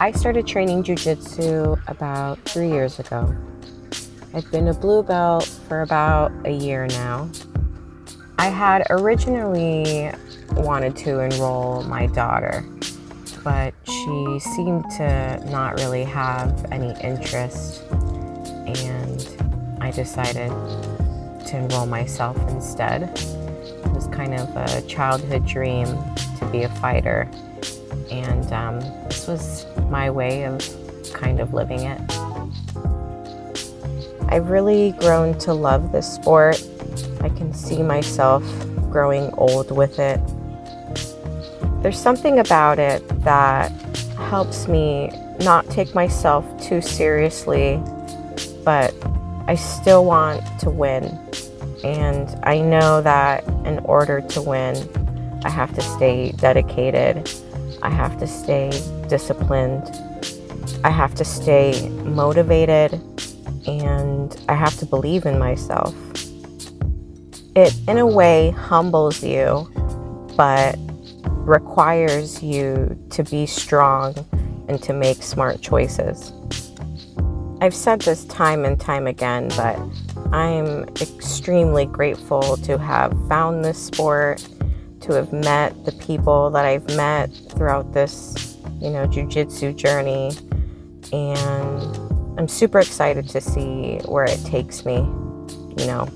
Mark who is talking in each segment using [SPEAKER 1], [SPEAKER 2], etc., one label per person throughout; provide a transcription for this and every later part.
[SPEAKER 1] I started training jiu-jitsu about 3 years ago. I've been a blue belt for about a year now. I had originally wanted to enroll my daughter, but she seemed to not really have any interest, and I decided to enroll myself instead. It was kind of a childhood dream to be a fighter, and this was my way of kind of living it. I've really grown to love this sport. I can see myself growing old with it. There's something about it that helps me not take myself too seriously, but I still want to win. And I know that in order to win, I have to stay dedicated. I have to stay disciplined. I have to stay motivated, and I have to believe in myself. It, in a way, humbles you, but requires you to be strong and to make smart choices. I've said this time and time again, but I'm extremely grateful to have found this sport, to have met the people that I've met throughout this, jiu-jitsu journey. And I'm super excited to see where it takes me,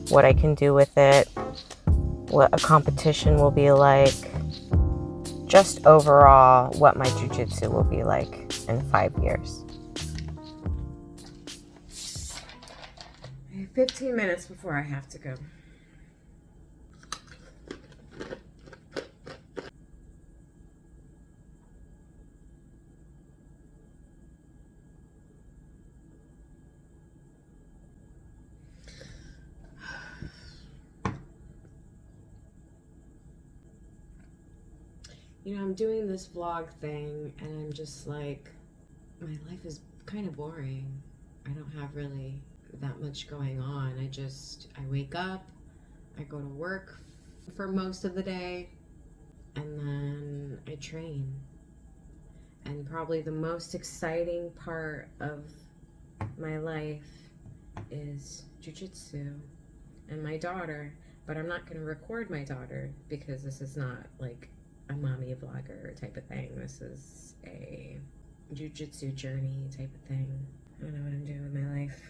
[SPEAKER 1] what I can do with it, what a competition will be like, just overall what my jiu-jitsu will be like in 5 years. 15 minutes before I have to go. I'm doing this vlog thing and I'm just like, my life is kind of boring. I don't have really that much going on. I wake up, I go to work for most of the day, and then I train. And probably the most exciting part of my life is jiu-jitsu and my daughter. But I'm not going to record my daughter because this is not like a mommy vlogger type of thing. This is a jiu-jitsu journey type of thing. I don't know what I'm doing with my life.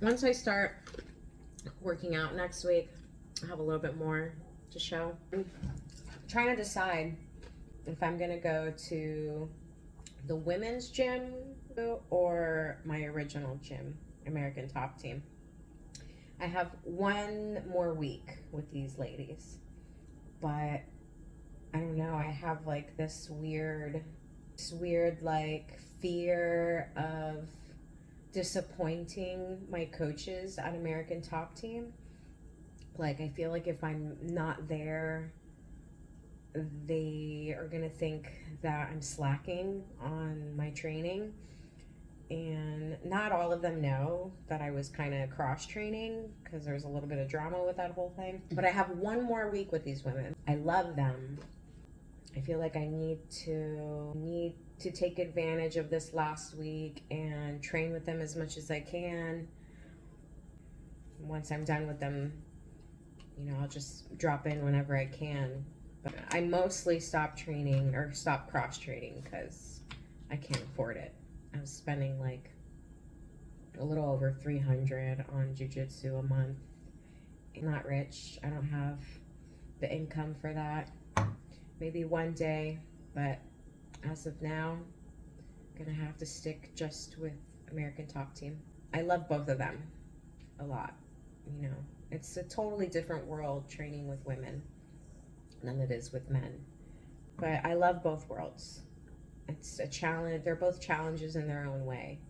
[SPEAKER 1] Once I start working out next week, I'll have a little bit more to show. I'm trying to decide if I'm gonna go to the women's gym or my original gym, American Top Team. I have one more week with these ladies, but I don't know, I have like this weird like fear of disappointing my coaches at American Top Team. Like, I feel like if I'm not there, they are gonna think that I'm slacking on my training. And not all of them know that I was kind of cross training because there was a little bit of drama with that whole thing. But I have one more week with these women. I love them. I feel like I need to take advantage of this last week and train with them as much as I can. Once I'm done with them, I'll just drop in whenever I can. But I mostly stopped cross training because I can't afford it. I was spending like a little over $300 on jiu-jitsu a month. I'm not rich. I don't have the income for that. Maybe one day, but as of now, I'm gonna have to stick just with American Top Team. I love both of them a lot. It's a totally different world training with women than it is with men. But I love both worlds. It's a challenge. They're both challenges in their own way.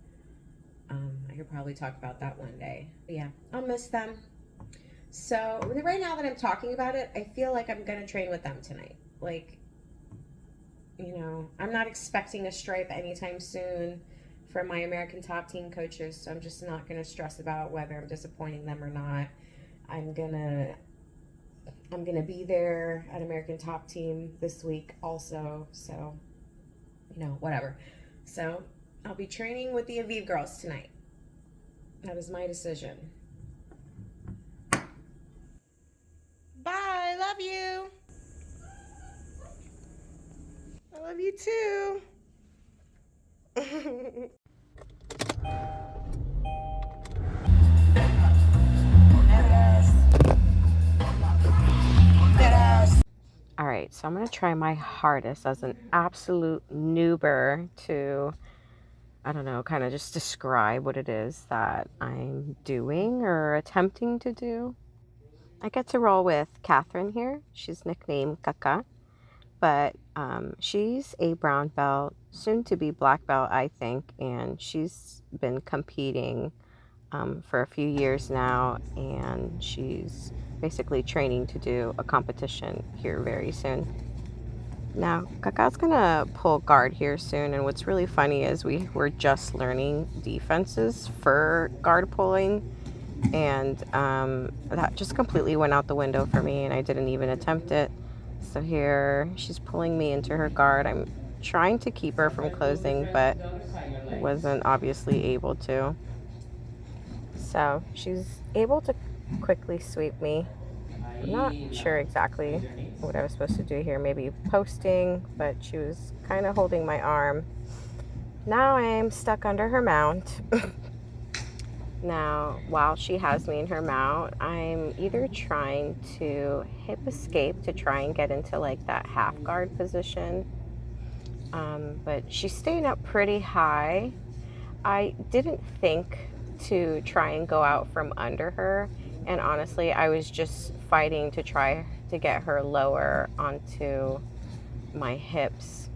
[SPEAKER 1] I could probably talk about that one day. But yeah, I'll miss them. So right now that I'm talking about it, I feel like I'm gonna train with them tonight. Like, I'm not expecting a stripe anytime soon from my American Top Team coaches, so I'm just not gonna stress about whether I'm disappointing them or not. I'm gonna I'm going to be there at American Top Team this week also. So, you know, whatever. So I'll be training with the AVIV girls tonight. That is my decision. Bye. Love you. I love you too. All right, so I'm going to try my hardest as an absolute noober to, I don't know, kind of just describe what it is that I'm doing or attempting to do. I get to roll with Catherine here. She's nicknamed Kaka, but she's a brown belt, soon to be black belt, I think, and she's been competing for a few years now, and she's basically training to do a competition here very soon. Now, Kaka's gonna pull guard here soon, and what's really funny is we were just learning defenses for guard pulling, and that just completely went out the window for me, and I didn't even attempt it. So here, she's pulling me into her guard. I'm trying to keep her from closing, but wasn't obviously able to. So she's able to quickly sweep me. I'm not sure exactly what I was supposed to do here. Maybe posting, but she was kind of holding my arm. Now I'm stuck under her mount. Now, while she has me in her mount, I'm either trying to hip escape to try and get into like that half guard position. But she's staying up pretty high. I didn't think to try and go out from under her. And honestly, I was just fighting to try to get her lower onto my hips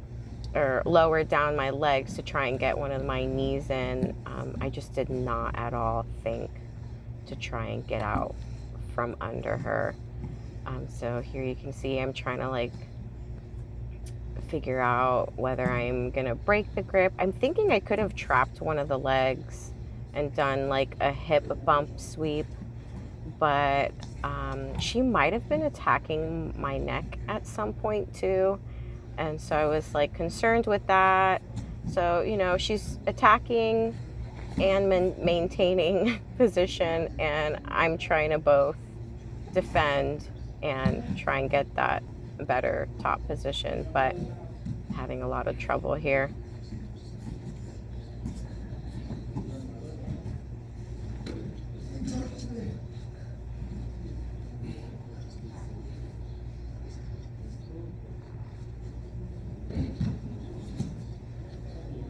[SPEAKER 1] or lower down my legs to try and get one of my knees in. I just did not at all think to try and get out from under her. So here you can see I'm trying to like figure out whether I'm gonna break the grip. I'm thinking I could have trapped one of the legs and done like a hip bump sweep, but she might have been attacking my neck at some point too, and so I was like concerned with that. So, you know, she's attacking and maintaining position, and I'm trying to both defend and try and get that better top position, but having a lot of trouble here.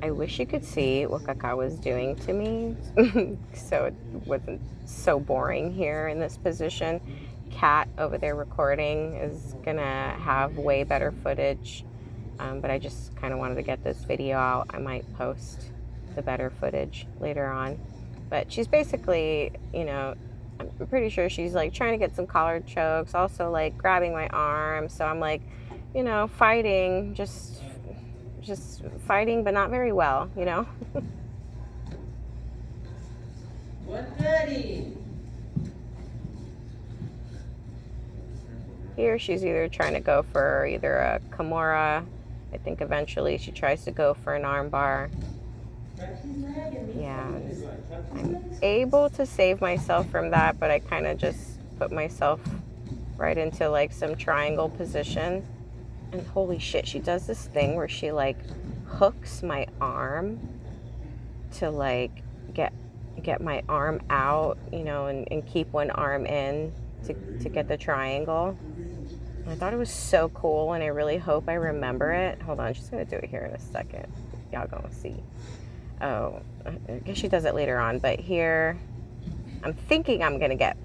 [SPEAKER 1] I wish you could see what Kaka was doing to me so it wasn't so boring here in this position. Kat over there recording is gonna have way better footage, but I just kind of wanted to get this video out. I might post the better footage later on, but she's basically, you know, I'm pretty sure she's like trying to get some collar chokes, also like grabbing my arm. So I'm like, you know, fighting, just fighting, but not very well, you know. Here she's either trying to go for either a Kimura. I think eventually she tries to go for an armbar. Yeah, I'm able to save myself from that, but I kind of just put myself right into like some triangle position. And holy shit, she does this thing where she like hooks my arm to like get my arm out, you know, and keep one arm in to get the triangle. I thought it was so cool, and I really hope I remember it. Hold on, she's gonna do it here in a second. Y'all gonna see. Oh, I guess she does it later on, but here I'm thinking I'm gonna get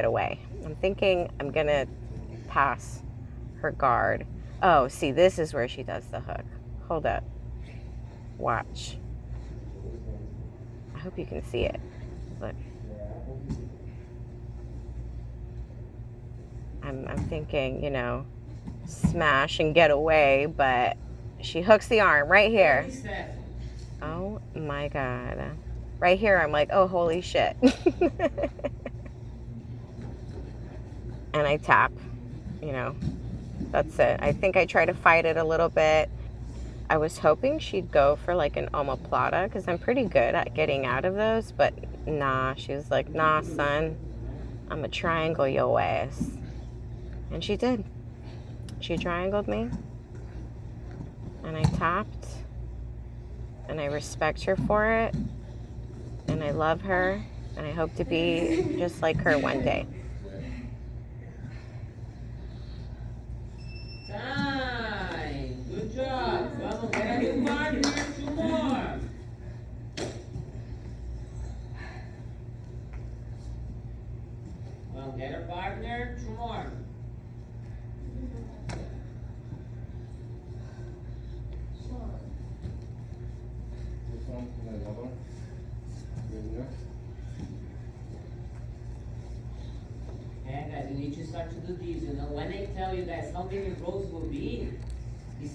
[SPEAKER 1] away. I'm thinking I'm gonna pass her guard. Oh, see, this is where she does the hook. Hold up. Watch. I hope you can see it. Look. I'm thinking, you know, smash and get away, but she hooks the arm right here. Oh my God. Right here, I'm like, oh, holy shit. And I tap. you know, that's it. I think I try to fight it a little bit. I was hoping she'd go for like an omoplata because I'm pretty good at getting out of those, but nah, she was like, nah, son, I'm a triangle your ass. And she did. She triangled me, and I tapped, and I respect her for it, and I love her, and I hope to be just like her one day.
[SPEAKER 2] Time. Good job. Vamos, get a new partner. 2 more. Well, get a partner. 2 more.
[SPEAKER 3] This one and another one. Good enough.
[SPEAKER 2] And guys, you need to start to do this. You know, when I tell you guys how many rows will be,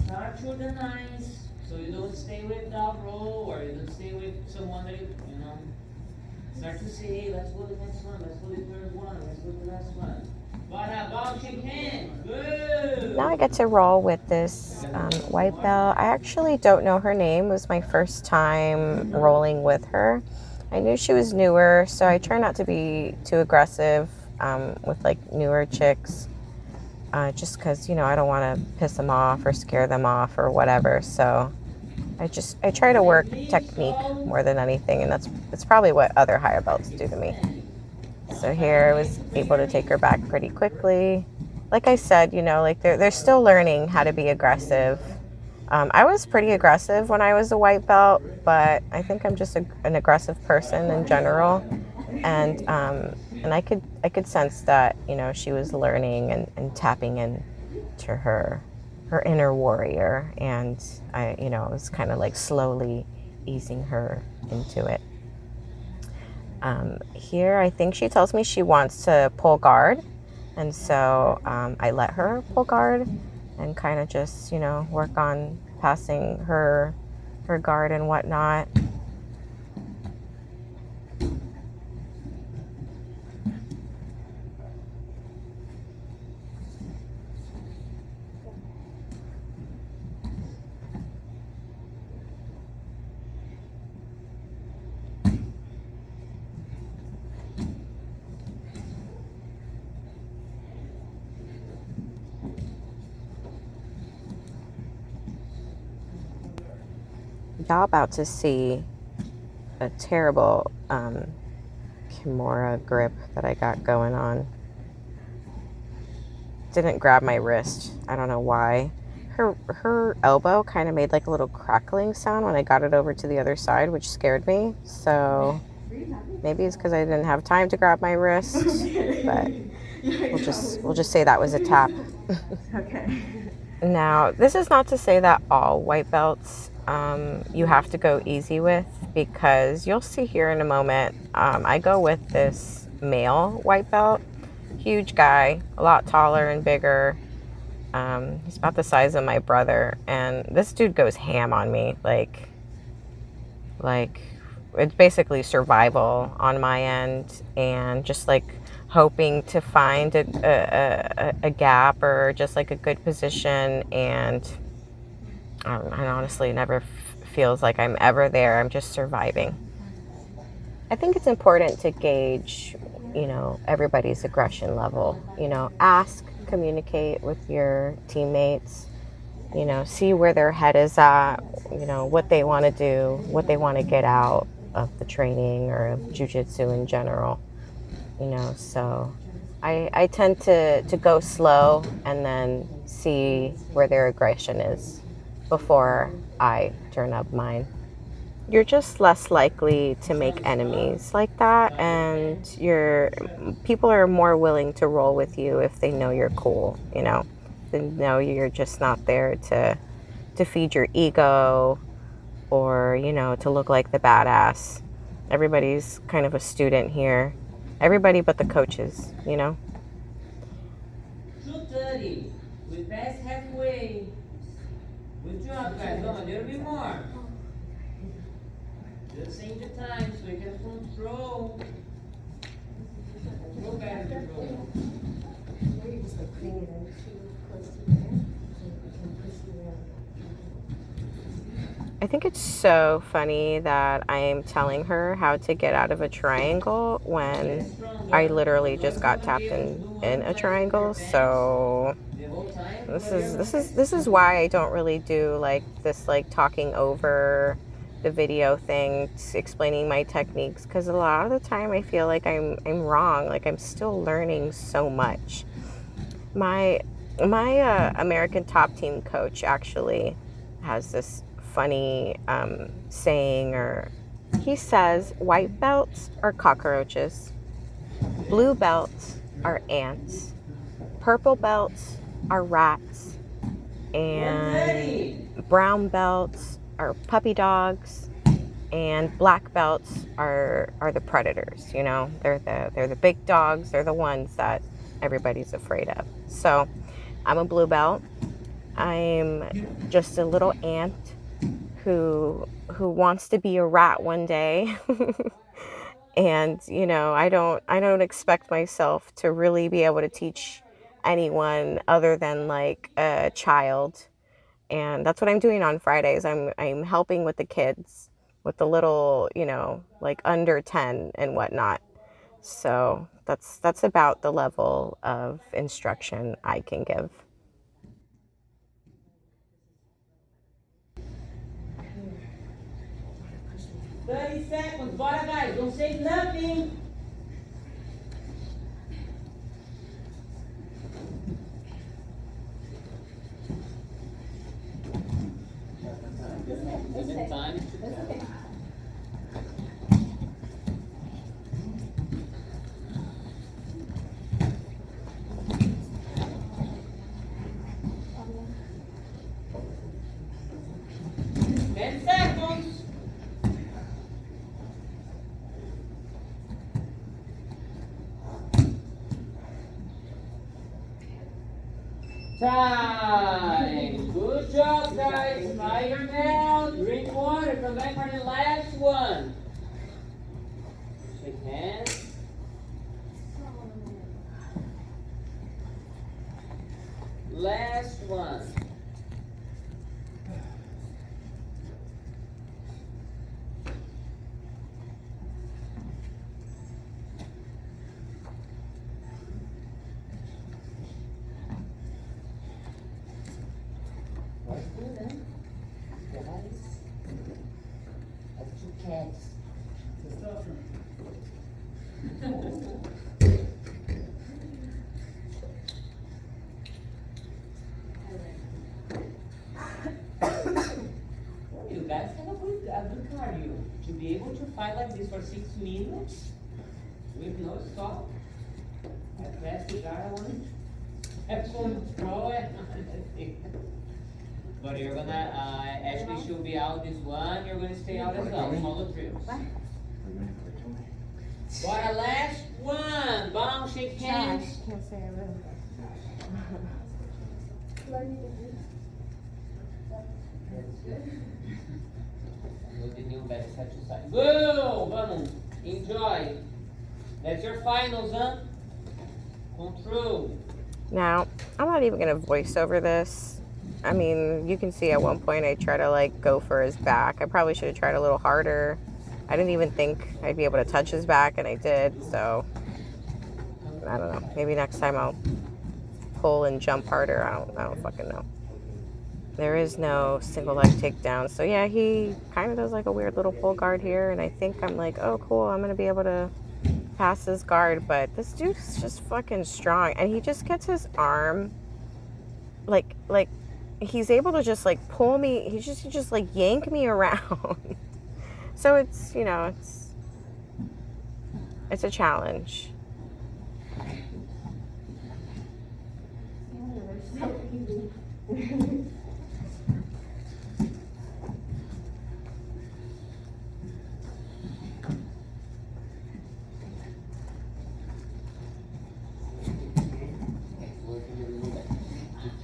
[SPEAKER 2] start to organize. So you don't stay with that row, or you don't stay with someone that you know. Start to say, hey, let's go to the next one, let's go to the third one, let's go to the last one. What about shake hands? Good!
[SPEAKER 1] Now I get to roll with this white belt. I actually don't know her name. It was my first time rolling with her. I knew she was newer, so I try not to be too aggressive with like newer chicks. Just because, you know, I don't want to piss them off or scare them off or whatever. So I try to work technique more than anything, and it's probably what other higher belts do to me. So here I was able to take her back pretty quickly. Like I said, you know, like they're still learning how to be aggressive. I was pretty aggressive when I was a white belt, but I think I'm just an aggressive person in general. And I could sense that, you know, she was learning and tapping into her inner warrior, and I, you know, was kind of like slowly easing her into it. Here, I think she tells me she wants to pull guard, and so I let her pull guard and kind of just, you know, work on passing her guard and whatnot. Y'all about to see a terrible Kimura grip that I got going on. Didn't grab my wrist. I don't know why. Her elbow kind of made like a little crackling sound when I got it over to the other side, which scared me. So maybe it's because I didn't have time to grab my wrist, but we'll just say that was a tap.
[SPEAKER 4] Okay.
[SPEAKER 1] Now, this is not to say that all white belts you have to go easy with, because you'll see here in a moment, I go with this male white belt, huge guy, a lot taller and bigger. He's about the size of my brother, and this dude goes ham on me, like it's basically survival on my end, and just like hoping to find a gap or just like a good position, and I honestly never feels like I'm ever there. I'm just surviving. I think it's important to gauge, you know, everybody's aggression level. You know, ask, communicate with your teammates, you know, see where their head is at, you know, what they want to do, what they want to get out of the training or of jiu-jitsu in general, you know. So I tend to go slow and then see where their aggression is before I turn up mine. You're just less likely to make enemies like that, and people are more willing to roll with you if they know you're cool, you know. They know you're just not there to feed your ego or, you know, to look like the badass. Everybody's kind of a student here. Everybody but the coaches, you know.
[SPEAKER 2] 2:30. We passed halfway. Good job, guys. Come on, a little bit more. Just change the time so we can control. Control better control.
[SPEAKER 4] Maybe just like clean it in.
[SPEAKER 1] I think it's so funny that I'm telling her how to get out of a triangle when I literally just got tapped in a triangle. So this is why I don't really do like this, like talking over the video thing, explaining my techniques, because a lot of the time I feel like I'm wrong. Like I'm still learning so much. My American Top Team coach actually has this funny saying, or he says, white belts are cockroaches, blue belts are ants, purple belts are rats, and brown belts are puppy dogs, and black belts are the predators. You know, they're the big dogs. They're the ones that everybody's afraid of. So I'm a blue belt. I'm just a little ant who wants to be a rat one day. And you know, I don't expect myself to really be able to teach anyone other than like a child. And that's what I'm doing on Fridays. I'm helping with the kids, with the little, you know, like under 10 and whatnot. So that's about the level of instruction I can give.
[SPEAKER 2] 30 seconds, bora guys, don't say nothing. Give it time. Time. Good job, guys. Fire down. Drink water. Come back for the last one. Shake hands. Last one. You guys have a good cardio. To be able to fight like this for 6 minutes with no stop. I passed the guy, I want to have control it. But you're gonna, Ashley should be out this one, you're gonna stay out as well, follow drills. Bora, last one. Bom, shake hands.
[SPEAKER 1] Can't say I will.
[SPEAKER 2] Look at new better side to side. Go! Vamos! Enjoy! That's your finals, huh? Control.
[SPEAKER 1] Now, I'm not even gonna voice over this. I mean, you can see at one point I try to like go for his back. I probably should have tried a little harder. I didn't even think I'd be able to touch his back, and I did. So I don't know. Maybe next time I'll pull and jump harder. I don't fucking know. There is no single leg takedown. So yeah, he kind of does like a weird little pull guard here, and I think I'm like, oh cool, I'm gonna be able to pass his guard. But this dude's just fucking strong, and he just gets his arm like he's able to just like pull me. He just like yank me around. So it's, you know, it's a challenge.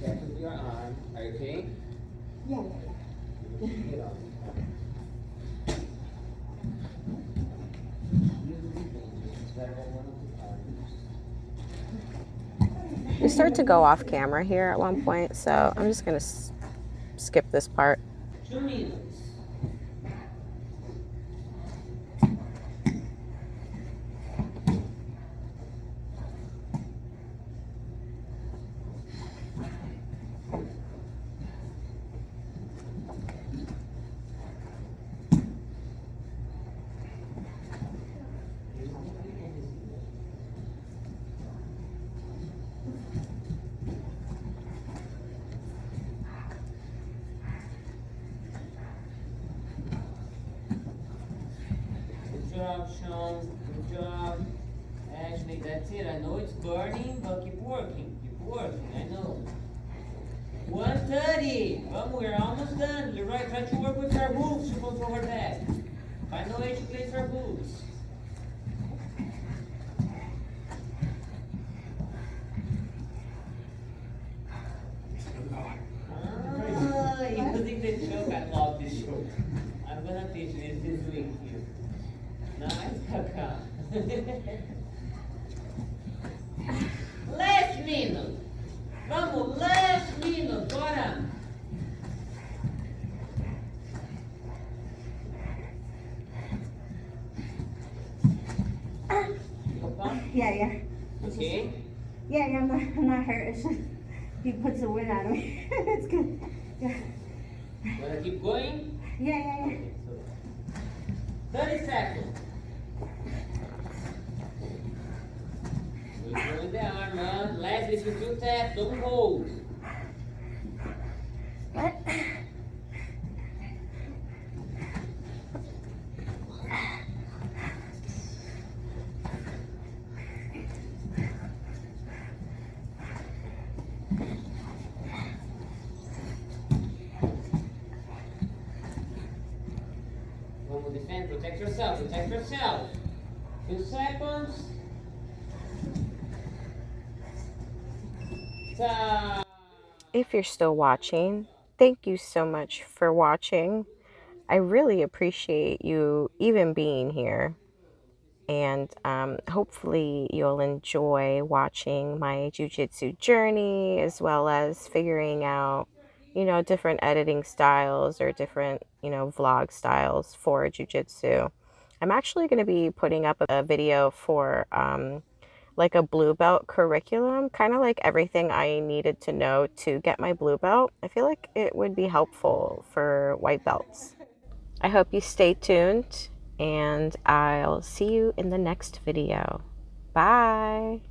[SPEAKER 2] Check with your arm. Are you okay?
[SPEAKER 4] Yeah.
[SPEAKER 2] Get off.
[SPEAKER 1] We start to go off camera here at one point, so I'm just going to skip this part.
[SPEAKER 2] 2 minutes. Good job, Sean. Good job. Ashley, that's it. I know it's burning, but keep working. Keep working. I know. 1:30. We're almost done. Leroy, try to work with her hooves to control her back. Find a way to place her hooves. Using the choke, I love this choke. I'm gonna teach you this week here. Nice, Kaka. Last minute. Vamos, last minute, bora.
[SPEAKER 4] Yeah.
[SPEAKER 2] Okay.
[SPEAKER 4] Yeah, I'm not hurt. It's just, he puts the wind out of me. It's good. Yeah.
[SPEAKER 2] Wanna keep going?
[SPEAKER 4] Yeah.
[SPEAKER 2] Okay, so 30 seconds. We're doing the arm, man. Last, if you do tap, don't hold.
[SPEAKER 4] What?
[SPEAKER 2] Vamos, defend, protect yourself, protect yourself. 2 seconds. Time.
[SPEAKER 1] If you're still watching, thank you so much for watching. I really appreciate you even being here. And hopefully you'll enjoy watching my jiu-jitsu journey, as well as figuring out, different editing styles or different, vlog styles for jiu-jitsu. I'm actually going to be putting up a video for like a blue belt curriculum, kind of like everything I needed to know to get my blue belt. I feel like it would be helpful for white belts. I hope you stay tuned, and I'll see you in the next video. Bye.